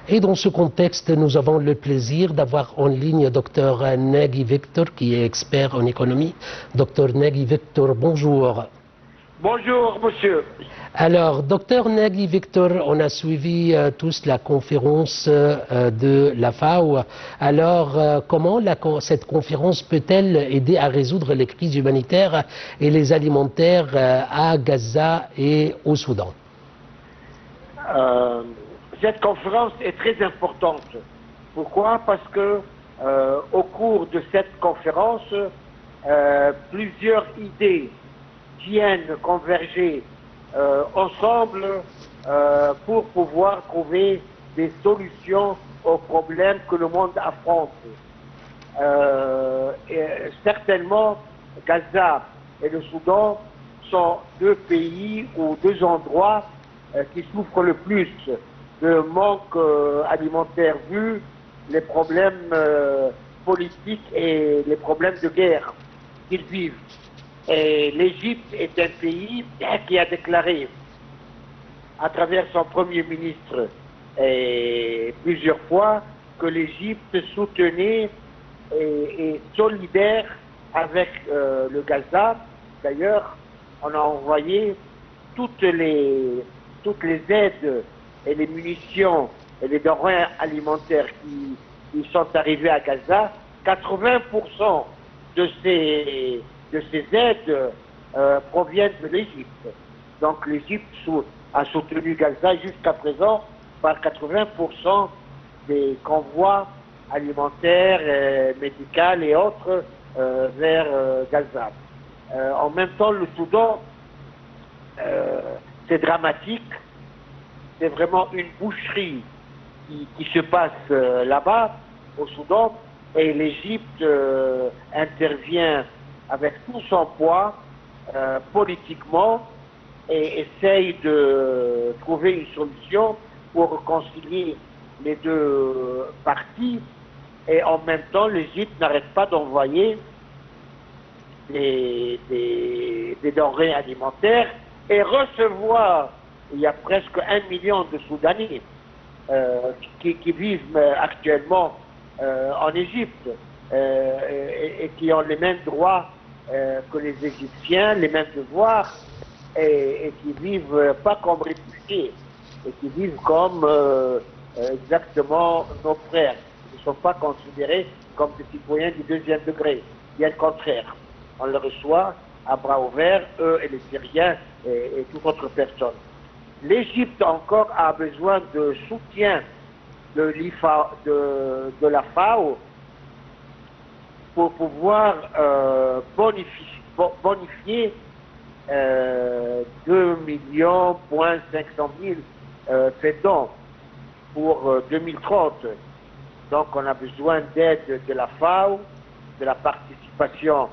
Et dans ce contexte, nous avons le plaisir d'avoir en ligne Dr Nagui Victor, qui est expert en économie. Dr Nagui Victor, bonjour. Bonjour, monsieur. Alors, Dr Nagui Victor, on a suivi tous la conférence de la FAO. Alors, comment cette conférence peut-elle aider à résoudre les crises humanitaires et les alimentaires à Gaza et au Soudan? Cette conférence est très importante. Pourquoi? Parce que au cours de cette conférence, plusieurs idées viennent converger ensemble pour pouvoir trouver des solutions aux problèmes que le monde affronte. Certainement, Gaza et le Soudan sont deux pays ou deux endroits qui souffrent le plus de manque alimentaire vu les problèmes politiques et les problèmes de guerre qu'ils vivent. Et l'Égypte est un pays qui a déclaré à travers son Premier ministre plusieurs fois que l'Égypte soutenait et solidaire avec le Gaza. D'ailleurs, on a envoyé toutes les aides et les munitions et les denrées alimentaires qui sont arrivées à Gaza. 80% de ces aides proviennent de l'Égypte. Donc l'Égypte a soutenu Gaza jusqu'à présent par 80% des convois alimentaires, médicaux et autres vers Gaza. En même temps, le Soudan, c'est dramatique. C'est vraiment une boucherie qui se passe là-bas, au Soudan, et l'Égypte intervient avec tout son poids politiquement et essaye de trouver une solution pour réconcilier les deux parties. Et en même temps, l'Égypte n'arrête pas d'envoyer des denrées alimentaires et recevoir. Il y a presque 1 million de Soudanais qui vivent actuellement en Égypte et qui ont les mêmes droits que les Égyptiens, les mêmes devoirs, et qui vivent pas comme réfugiés, et qui vivent comme exactement nos frères. Ils ne sont pas considérés comme des citoyens du deuxième degré. Bien le contraire. On les reçoit à bras ouverts, eux et les Syriens et toute autre personne. L'Égypte encore a besoin de soutien de la FAO pour pouvoir bonifier 2,5 millions pédants pour 2030. Donc on a besoin d'aide de la FAO, de la participation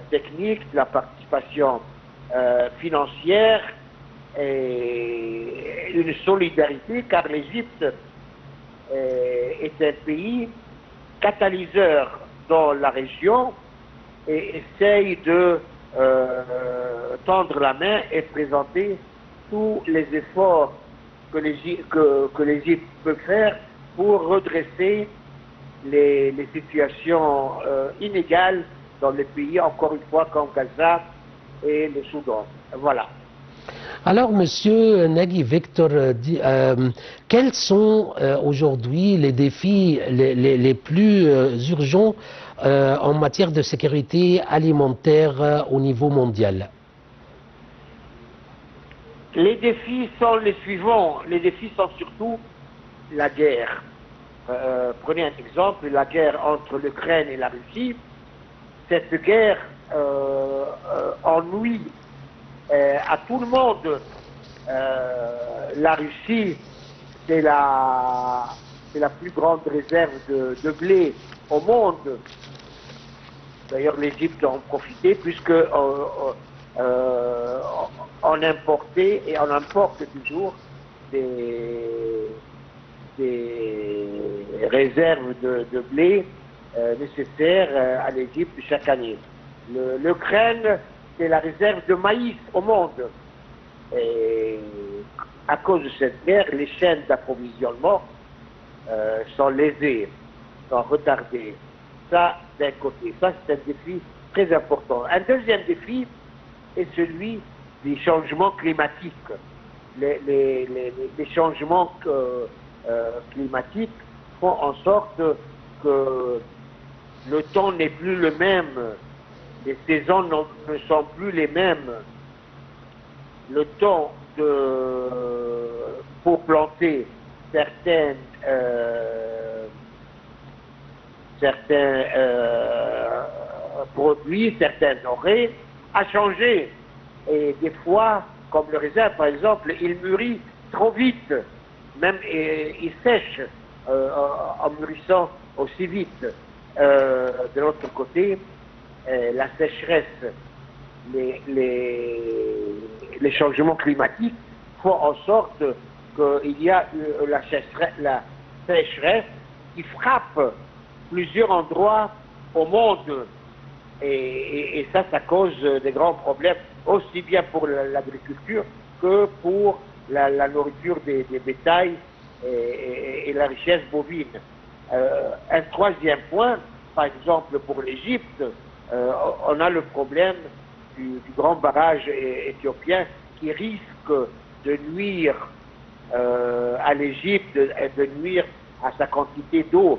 technique, de la participation financière et une solidarité, car l'Égypte est un pays catalyseur dans la région et essaye de tendre la main et présenter tous les efforts que l'Égypte peut faire pour redresser les situations inégales dans les pays, encore une fois, comme Gaza et le Soudan. Voilà. Alors, Monsieur Nagui Victor, quels sont aujourd'hui les défis les plus urgents en matière de sécurité alimentaire au niveau mondial? Les défis sont les suivants. Les défis sont surtout la guerre. Prenez un exemple, la guerre entre l'Ukraine et la Russie. Cette guerre ennuie à tout le monde. La Russie, c'est la plus grande réserve de blé au monde. D'ailleurs, l'Égypte en profité puisque on importait et on importe toujours des réserves de blé nécessaires à l'Égypte chaque année. L'Ukraine, c'est la réserve de maïs au monde. Et à cause de cette guerre, les chaînes d'approvisionnement sont lésés, sont retardés. Ça, d'un côté, ça c'est un défi très important. Un deuxième défi est celui des changements climatiques. Les changements climatiques font en sorte que le temps n'est plus le même, les saisons ne sont plus les mêmes. Le temps pour planter certains produits, certains denrées, a changé. Et des fois, comme le raisin par exemple, il mûrit trop vite, même il sèche en mûrissant aussi vite. De l'autre côté, la sécheresse, les changements climatiques font en sorte qu'il y a la sécheresse qui frappe plusieurs endroits au monde. Et ça cause des grands problèmes, aussi bien pour l'agriculture que pour la nourriture des bétails et la richesse bovine. Un troisième point, par exemple pour l'Égypte, on a le problème du grand barrage éthiopien qui risque de nuire à l'Égypte et de nuire à sa quantité d'eau.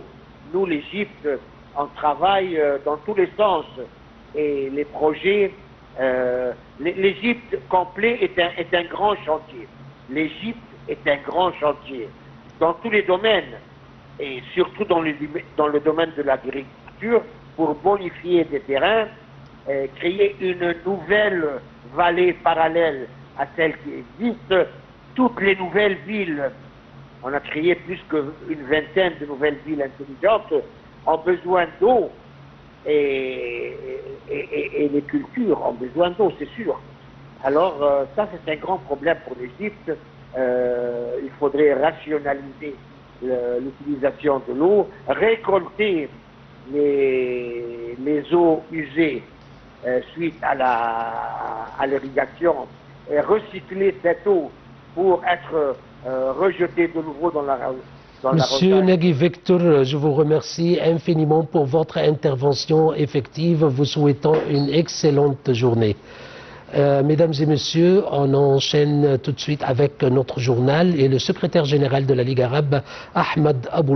Nous, l'Égypte, on travaille dans tous les sens et les projets, l'Égypte complet est un grand chantier. L'Égypte est un grand chantier dans tous les domaines et surtout dans le domaine de l'agriculture pour bonifier des terrains, créer une nouvelle vallée parallèle à celle qui existe. Toutes les nouvelles villes, on a créé plus qu'une vingtaine de nouvelles villes intelligentes, ont besoin d'eau et les cultures ont besoin d'eau, c'est sûr. Alors ça c'est un grand problème pour l'Égypte. Il faudrait rationaliser l'utilisation de l'eau, récolter les eaux usées suite à l'irrigation et recycler cette eau pour être rejetée de nouveau dans la Monsieur Negui Victor, je vous remercie infiniment pour votre intervention effective, vous souhaitant une excellente journée. Mesdames et messieurs, on enchaîne tout de suite avec notre journal et le secrétaire général de la Ligue arabe, Ahmed Abou